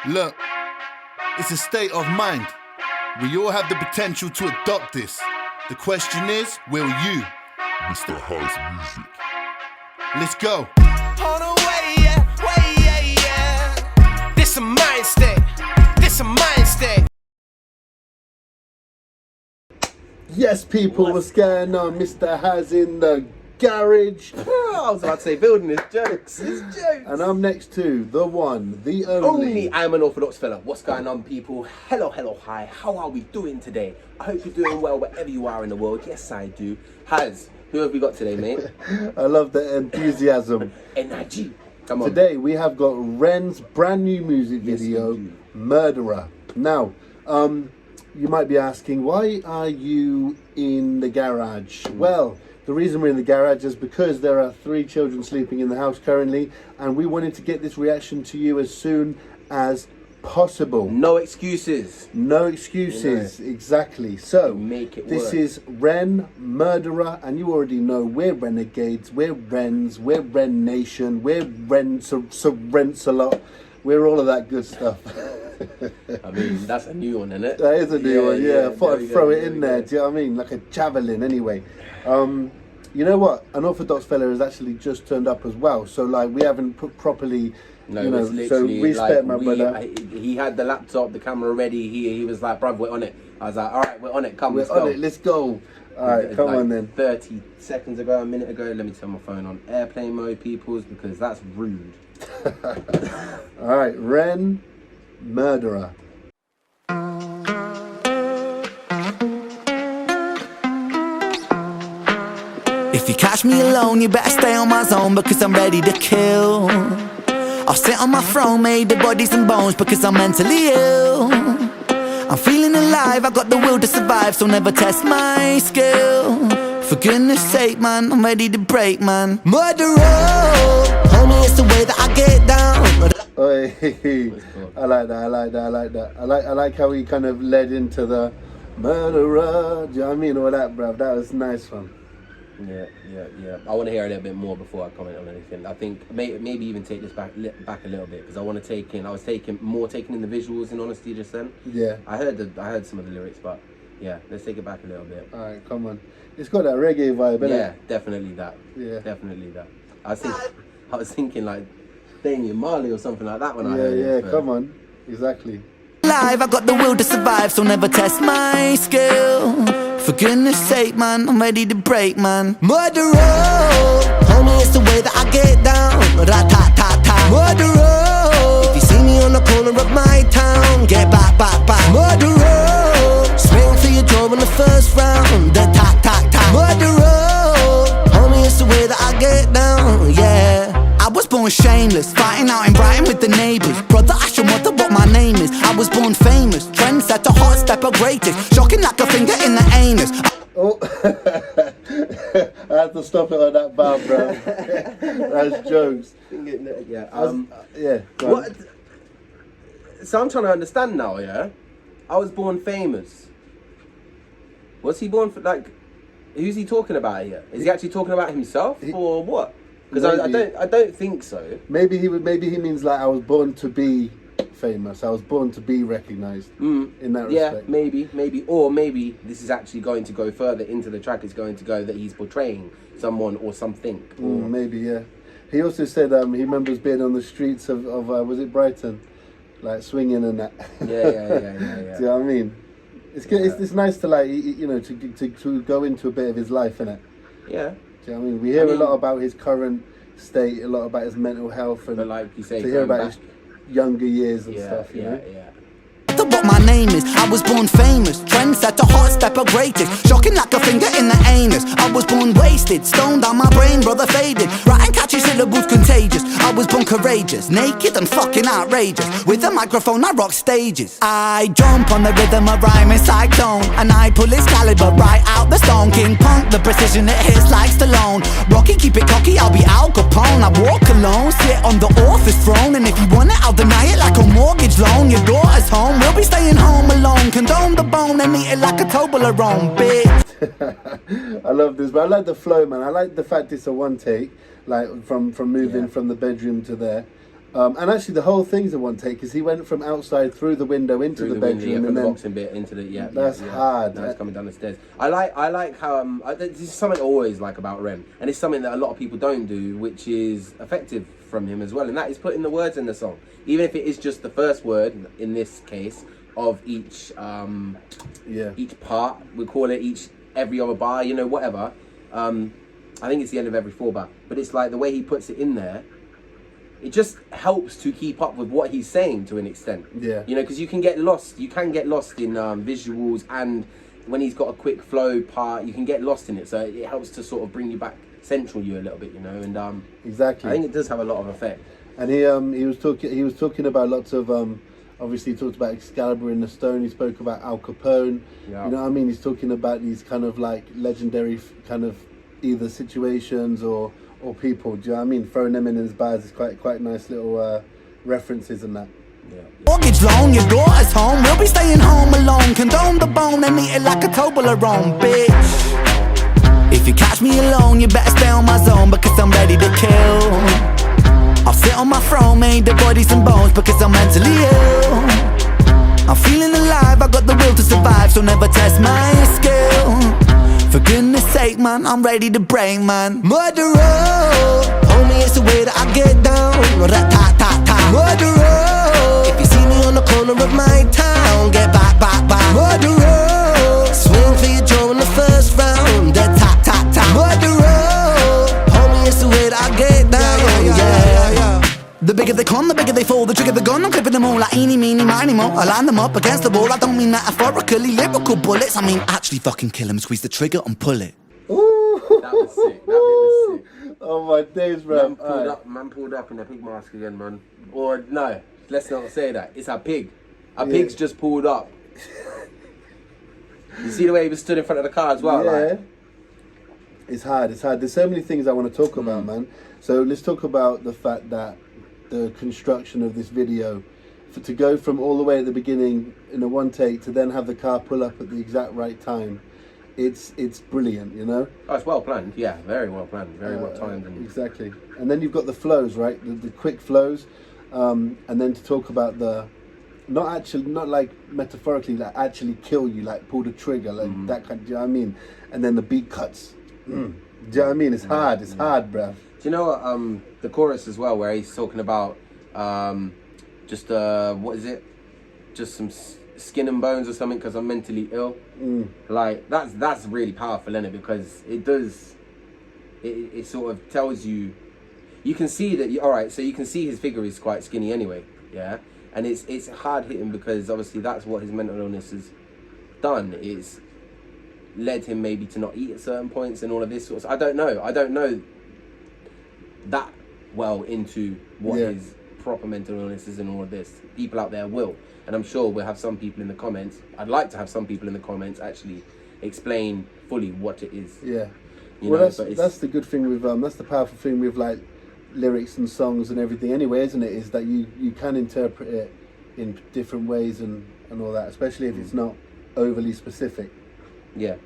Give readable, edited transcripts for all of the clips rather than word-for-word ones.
Look, it's a state of mind. We all have the potential to adopt this. The question is, will you? Mr. House Music. Let's go. On the way, yeah. This a mind state. This a mind state. Yes, people, what's going on? Mr. Has in the garage. I was about to say building his jokes. His jokes. And I'm next to the one, the only. I'm an Orthodox fella. What's going on, people? Hello, hi. How are we doing today? I hope you're doing well wherever you are in the world. Yes, I do. Has, who have we got today, mate? I love the enthusiasm. Energy. Come on. Today we have got Ren's brand new music Yes, video, we do. Murderer. Now, you might be asking, why are you in the garage? Well, the reason we're in the garage is because there are 3 children sleeping in the house currently, and we wanted to get this reaction to you as soon as possible. No excuses. No excuses, exactly. So, Make it this work. is Ren, Murderer, and you already know we're renegades, we're Rens, we're Ren Nation, we're Ren Rensalot, we're all of that good stuff. I mean, that's a new one, isn't it? That is a new one, yeah. I thought I'd throw it in there, Go. do you know what I mean? Like a javelin, anyway. You know what? An Orthodox fella has actually just turned up as well, so like we haven't put properly. No, you know, it's literally so respect, my brother. He had the laptop, the camera ready. He was like, bruv, we're on it. I was like, all right, we're on it. Come, We're let's on go. it. Let's go. All right, come Like on then. 30 seconds ago, a minute ago, let me turn my phone on airplane mode, peoples, because that's rude. All right, Ren, Murderer. If you catch me alone, you better stay on my zone because I'm ready to kill. I'll sit on my throne made of bodies and bones because I'm mentally ill. I'm feeling alive, I got the will to survive, so never test my skill. For goodness sake, man, I'm ready to break, man. Murderer, homie, it's the way that I get down. Oh, I like that. I like how he kind of led into the murderer. Do you know what I mean? All that, bruv. That was a nice one. Yeah. I want to hear a little bit more before I comment on anything. I think maybe even take this back a little bit because I want to take in. I was taking in the visuals in honesty just then. Yeah. I heard some of the lyrics, but yeah, let's take it back a little bit. All right, come on. It's got that reggae vibe, innit? Yeah, definitely that. Yeah. Definitely that. I was thinking like Damian Marley or something like that when I heard Yeah, it. but- come on. Exactly. Alive, I got the will to survive, so never test my skill. For goodness sake, man, I'm ready to break, man. Murderer, homie, it's the way that I get down. Rat-tat-tat-tat. Murderer, if you see me on the corner of my town, get back. Murderer, swing for your jaw in the first round. Tat-tat-tat. Murderer, homie, it's the way that I get down, yeah. I was born shameless, fighting out in Brighton with the neighbours. Brother, ask your mother what my name is. I was born famous, trendsetter, hot stepper, greatest. Shocking like a finger in the anus. Oh, I had to stop it on that bar, bro. That's jokes. Yeah. Yeah. Go on. What? So I'm trying to understand now. Yeah, I was born famous. Was he born for like? Who's he talking about here? Is he actually talking about himself or what? Because I don't think so. Maybe he means like I was born to be famous. I was born to be recognised in that Yeah, respect. maybe, or maybe this is actually going to go further into the track. It's going to go that he's portraying someone or something. Maybe, yeah. He also said he remembers being on the streets of was it Brighton, like swinging and that. Yeah. Do you know what I mean? It's good. It's nice to like you know to go into a bit of his life, innit? Yeah. Do you know what I mean? We hear a lot about his current state, a lot about his mental health, and But like you say, to hear going about his younger years and stuff. You know? yeah. What my name is, I was born famous, trendsetter, hot stepper, greatest. Shocking like a finger in the anus. I was born wasted, stoned on my brain, brother faded. Writing catchy syllables contagious. I was born courageous, naked and fucking outrageous. With a microphone I rock stages. I jump on the rhythm of rhyming cyclone, and I pull Excalibur right out the stone. King Punk, the precision it hits like Stallone. Rocky, keep it cocky, I'll be Al Capone. I walk alone, sit on the author's throne, and if you want it, I'll deny it like a mortgage loan. Your daughter's home, we'll be staying home alone. Condone the bone and eat it like a Toblerone, bitch. I love this, but I like the flow, man. I like the fact it's a one take, like from moving from the bedroom to there. And actually, the whole thing's a one take because he went from outside through the window into Through the the window, bedroom, from and the then boxing bit into the That's hard. Now it's coming down the stairs. I like how this is something I always like about Rem, and it's something that a lot of people don't do, which is effective from him as well, and that is putting the words in the song, even if it is just the first word in this case of each each part. We call it every other bar, you know, whatever. I think it's the end of every 4 bar, but it's like the way he puts it in there. It just helps to keep up with what he's saying to an extent. Yeah. You know, because you can get lost. You can get lost in visuals, and when he's got a quick flow part, you can get lost in it. So it helps to sort of bring you back, central you a little bit, you know. And exactly, I think it does have a lot of effect. And he was talking about lots of obviously he talked about Excalibur in the Stone. He spoke about Al Capone. Yeah. You know what I mean? He's talking about these kind of like legendary kind of either situations or people. Do you know what I mean? Throwing them in his bars is quite nice little references and that. Yeah. Mortgage loan, your daughter's home. We'll be staying home alone. Condone the bone and eat it like a Toblerone, bitch. If you catch me alone, you better stay on my zone because I'm ready to kill. I'll sit on my throne, made of bodies and bones because I'm mentally ill. I'm feeling alive, I got the will to survive, so never test my skill. For goodness sake, man, I'm ready to break, man. Murderer, homie, it's the way that I get down. Rat-tat-tat-tat. Murderer, if you see me on the corner of my town, get back. Murderer, swing for your jaw in the first round. Tat-tat-tat. Murderer, homie, it's the way that I get down. Yeah. The bigger they come, the bigger they fall. The trigger the gun, I'm clipping them all like eeny, meeny, miny, mo. I line them up against the wall. I don't mean metaphorically, lyrical bullets. I mean actually fucking kill him, squeeze the trigger and pull it. Ooh. That was sick. That bit was sick. Oh my days, bro. Man pulled up in a pig mask again, man. Or no, let's not say that. It's a pig. Pig's just pulled up. You see the way he was stood in front of the car as well? Yeah. Like? It's hard. There's so many things I want to talk about, man. So let's talk about the fact that the construction of this video, to go from all the way at the beginning in a one take to then have the car pull up at the exact right time, it's brilliant, you know. Oh, it's well planned. Yeah, very well planned, very well timed. And exactly. And then you've got the flows, right? The quick flows, and then to talk about the not like metaphorically, like actually kill you, like pull the trigger, like that kind. Do you know what I mean? And then the beat cuts. Do you know what I mean? It's hard. It's hard, bruv. do you know what, the chorus as well, where he's talking about just what is it? Just some skin and bones or something because I'm mentally ill. Like that's really powerful, isn't it? Because it does. It sort of tells you. You can see that. All right, so you can see his figure is quite skinny anyway. Yeah, and it's hard hitting because obviously that's what his mental illness has done. It's led him maybe to not eat at certain points and all of this sort of. I don't know that well into what his proper mental illness is and all of this. People out there will, and I'm sure we'll have some people in the comments. I'd like to have some people in the comments actually explain fully what it is. Yeah. You Well, know, that's the good thing with that's the powerful thing with like lyrics and songs and everything anyway, isn't it? Is that you can interpret it in different ways and all that, especially if it's not overly specific. Yeah.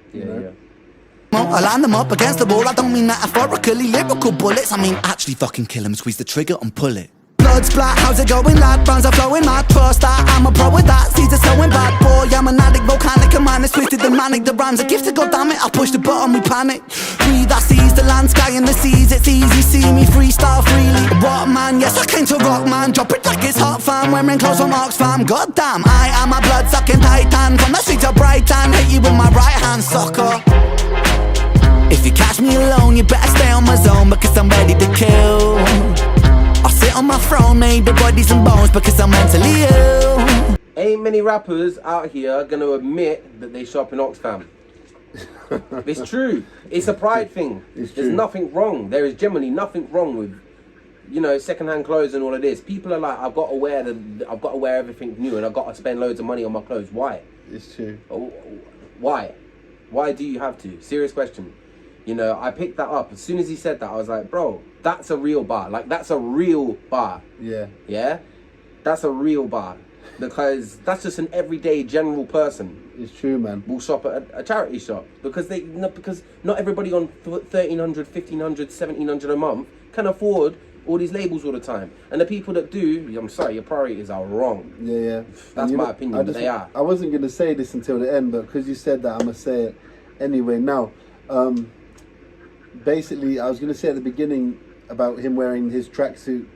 I line them up against the wall. I don't mean metaphorically, lyrical bullets. I mean actually fucking kill him, squeeze the trigger and pull it. Blood splat, how's it going, lad? Brands are flowing, mad. Trust that I'm a pro with that. Seeds are sowing bad, boy. I'm an addict, volcanic, and man is twisted and manic. The rhymes are gifted, goddammit. I push the button, we panic. Breathe, I seize the land, sky, and the seas. It's easy, see me freestyle freely. What man? Yes, I came to rock, man. Drop it like it's hot, fam. Wearing clothes from Oxfam. Goddamn, I am a blood sucking titan. From the streets of Brighton, hit you with my right hand, sucker. If you catch me alone, you better stay on my zone because I'm ready to kill. I'll sit on my throne, made of bodies and bones because I'm mentally ill. Ain't many rappers out here gonna admit that they shop in Oxfam. It's true. It's a pride thing. It's There's true. nothing wrong. There is generally nothing wrong with, secondhand clothes and all of this. People are like, I've got to wear everything new, and I've got to spend loads of money on my clothes. Why? It's true. Why? Why do you have to? Serious question. I picked that up. As soon as he said that, I was like, bro, that's a real bar. Like, that's a real bar. Yeah. Yeah? That's a real bar. Because that's just an everyday general person It's true, man. will shop at a charity shop. Because not everybody on 1,300, 1,500, 1,700 a month can afford all these labels all the time. And the people that do, I'm sorry, your priorities are wrong. Yeah. That's And you my know, opinion, but they are. I wasn't going to say this until the end, but because you said that, I'm going to say it anyway. Now, basically, I was going to say at the beginning about him wearing his tracksuit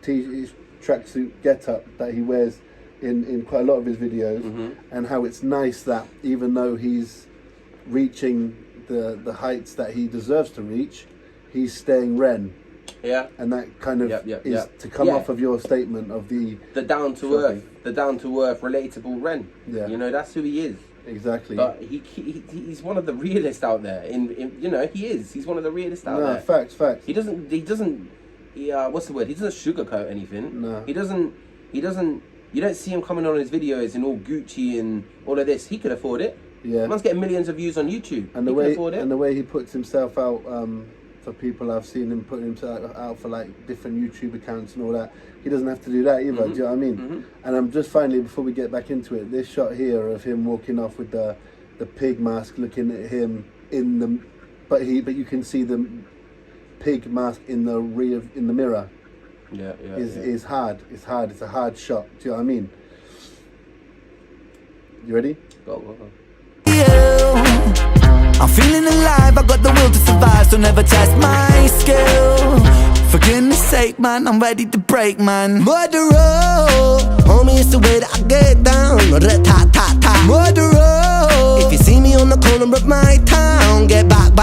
get-up that he wears in quite a lot of his videos, and how it's nice that even though he's reaching the heights that he deserves to reach, he's staying Ren. Yeah. And that kind of is to come Yeah. off of your statement of the down to earth, relatable Ren. Yeah. You know, that's who he is. Exactly. But he's one of the realists out there. In you know, he is. He's one of the realists out No, there. facts. He doesn't what's the word? He doesn't sugarcoat anything. No. He doesn't you don't see him coming on his videos in all Gucci and all of this. He could afford it. Yeah. Man's getting millions of views on YouTube. And he could afford it. the way he puts himself out for people, I've seen him putting himself out for like different YouTube accounts and all that. He doesn't have to do that either. Do you know what I mean? And I'm just finally, before we get back into it, this shot here of him walking off with the pig mask, looking at him in the, but you can see the pig mask in the mirror. Is hard. It's hard. It's a hard shot. Do you know what I mean? You ready? Go. I'm feeling alive, I got the will to survive, so never test my skill. For goodness sake, man, I'm ready to break, man. Murderer, homie, it's the way that I get down. Murderer, if you see me on the corner of my town, get back.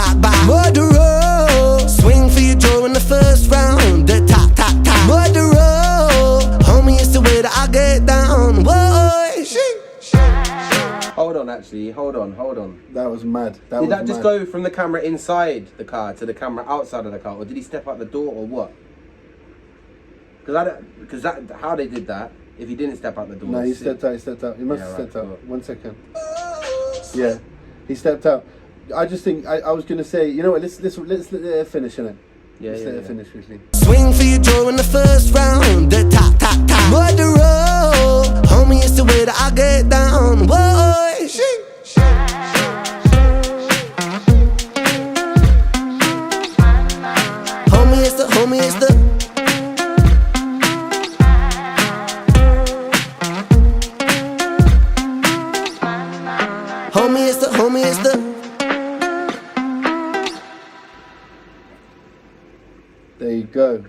Murderer, swing for your jaw in the first round. Murderer, homie, it's the way that I get down. Whoa. Hold on. That was mad. Did that just go from the camera inside the car to the camera outside of the car, or did he step out the door, or what? Because how they did that, if he didn't step out the door. No, he stepped out. He must have stepped out. Cool. 1 second. Yeah, he stepped out. I just think I was gonna say, you know what? Let's let it finish, innit? Let's let it finish quickly. Swing for your jaw in the first round. Murderer, homie, it's the way that I get down. Whoa. Homie, it's the Homie, it's the There you go.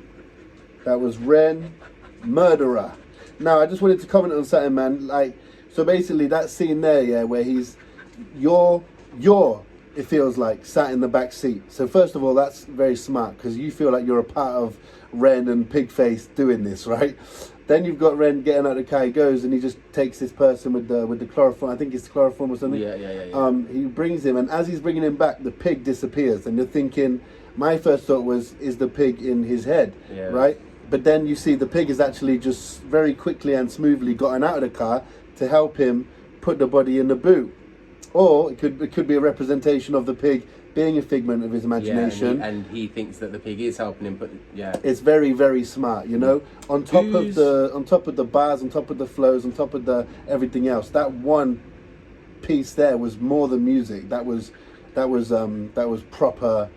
That was Ren, Murderer. Now, I just wanted to comment on something, man. Like, so basically, that scene there, yeah, where he's, it feels like, sat in the back seat. So first of all, that's very smart, because you feel like you're a part of Ren and Pigface doing this, right? Then you've got Ren getting out of the car. He goes and he just takes this person with the chloroform. I think it's chloroform or something. Yeah. He brings him, and as he's bringing him back, the pig disappears. And you're thinking, my first thought was, is the pig in his head, right? But then you see the pig is actually just very quickly and smoothly gotten out of the car to help him put the body in the boot. Or it could be a representation of the pig being a figment of his imagination. And he thinks that the pig is helping him put. It's very, very smart, you know. On top of the bars, on top of the flows, on top of the everything else. That one piece there was more than music. That was proper,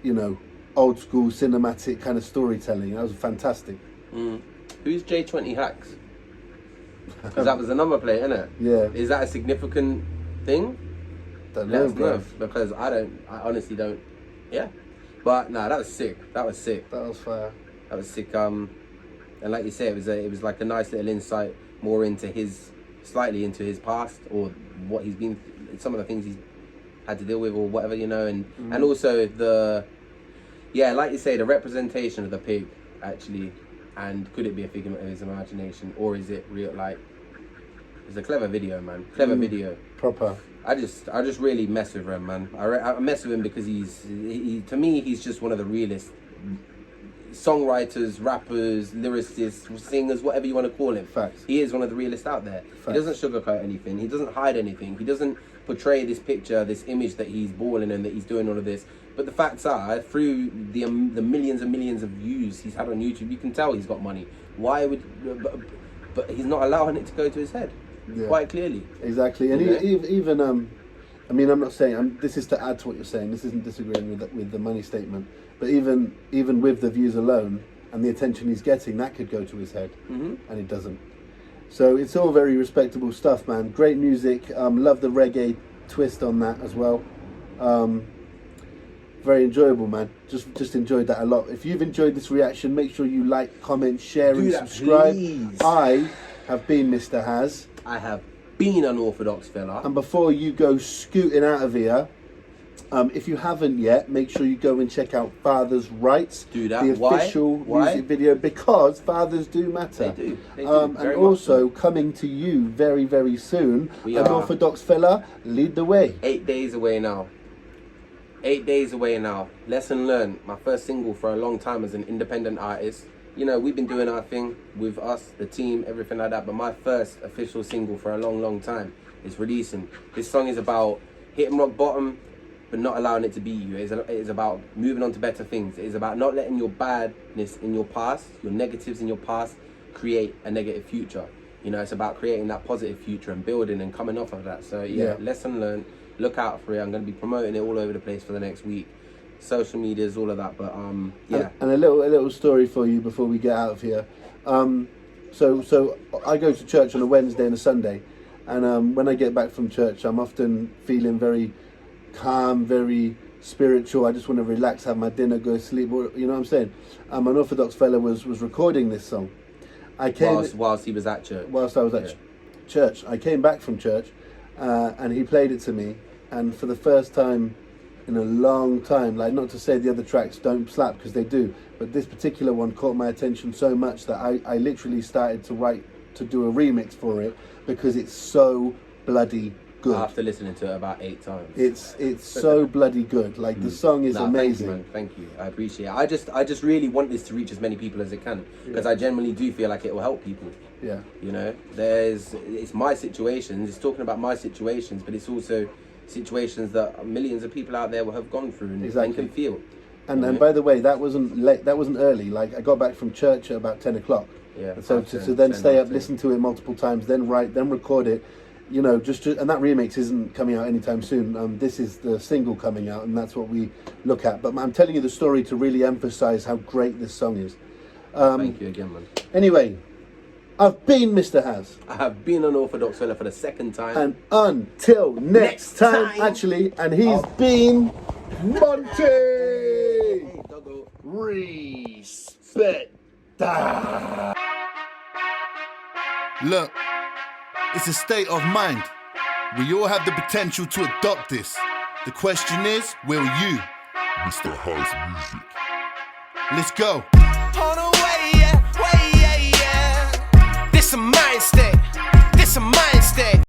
you know, old school cinematic kind of storytelling. That was fantastic. Who's J20 Hacks? Because that was the number plate, isn't it? Yeah. Is that a significant thing? Don't Let know, us know, because I honestly don't. Yeah. But no, that was sick. That was sick. That was fire. That was sick. And like you say, it was like a nice little insight more slightly into his past, or what he's been, some of the things he's had to deal with, or whatever, you know, and also like you say, the representation of the pig, actually, and could it be a figment of his imagination, or is it real? Like, it's a clever video, man. Clever video. Proper. I just really mess with him, man. I mess with him because to me, he's just one of the realest songwriters, rappers, lyricists, singers, whatever you want to call him. Facts. He is one of the realest out there. Facts. He doesn't sugarcoat anything. He doesn't hide anything. He doesn't portray this picture, this image that he's balling and that he's doing all of this. But the facts are, through the millions and millions of views he's had on YouTube, you can tell he's got money. Why would... But he's not allowing it to go to his head. Yeah. Quite clearly. Exactly. And even I mean, I'm not saying, this is to add to what you're saying. This isn't disagreeing with the money statement. But even with the views alone, and the attention he's getting, that could go to his head, and it doesn't. So it's all very respectable stuff, man. Great music. Love the reggae twist on that as well. Very enjoyable, man. Just enjoyed that a lot. If you've enjoyed this reaction, make sure you like, comment, share, and that, subscribe. please. I have been Mr. Haz. I have been an orthodox fella. And before you go scooting out of here, if you haven't yet, make sure you go and check out Father's Rights. Do that. The Why? official Why? music video, because fathers do matter. They do. They do. And Very much also so. coming to you very, very soon, We an are. Orthodox fella, lead the way. 8 days away now. 8 days away now. Lesson learned. My first single for a long time as an independent artist. You know, we've been doing our thing with us, the team, everything like that. But my first official single for a long, long time is releasing. This song is about hitting rock bottom, but not allowing it to beat you. It is about moving on to better things. It is about not letting your badness in your past, your negatives in your past, create a negative future. You know, it's about creating that positive future and building and coming off of that. So yeah, lesson learned. Look out for it. I'm going to be promoting it all over the place for the next week. Social medias, all of that. But yeah. And a little story for you before we get out of here. So I go to church on a Wednesday and a Sunday, and when I get back from church, I'm often feeling very calm, very spiritual. I just want to relax, have my dinner, go to sleep. You know what I'm saying? An Orthodox fella was recording this song. I came Whilst he was at church. whilst I was at church. I came back from church, and he played it to me, and for the first time in a long time, like, not to say the other tracks don't slap, because they do, but this particular one caught my attention so much that I literally started to do a remix for it, because it's so bloody good. After listening to it about 8 times. It's so bloody good. Like, the song is amazing. Thank you. I appreciate it. I just really want this to reach as many people as it can, because I genuinely do feel like it will help people. Yeah. You know, it's my situations. It's talking about my situations, but it's also situations that millions of people out there will have gone through and can feel. And by the way, that wasn't late. That wasn't early. Like, I got back from church at about 10 o'clock. Yeah. And so to then stay up, listen to it multiple times, then write, then record it. You know, just and that remix isn't coming out anytime soon. This is the single coming out, and that's what we look at. But I'm telling you the story to really emphasize how great this song is. Thank you again, man. Anyway, I've been Mr. Haz. I have been an Orthodox fella for the second time. And until next time, actually, and he's been Monty. Hey, doggo. Respect. Look, it's a state of mind. We all have the potential to adopt this. The question is, will you? Mr. Haz Music. Let's go. On the way, yeah, yeah. This a mind state. This a mind state.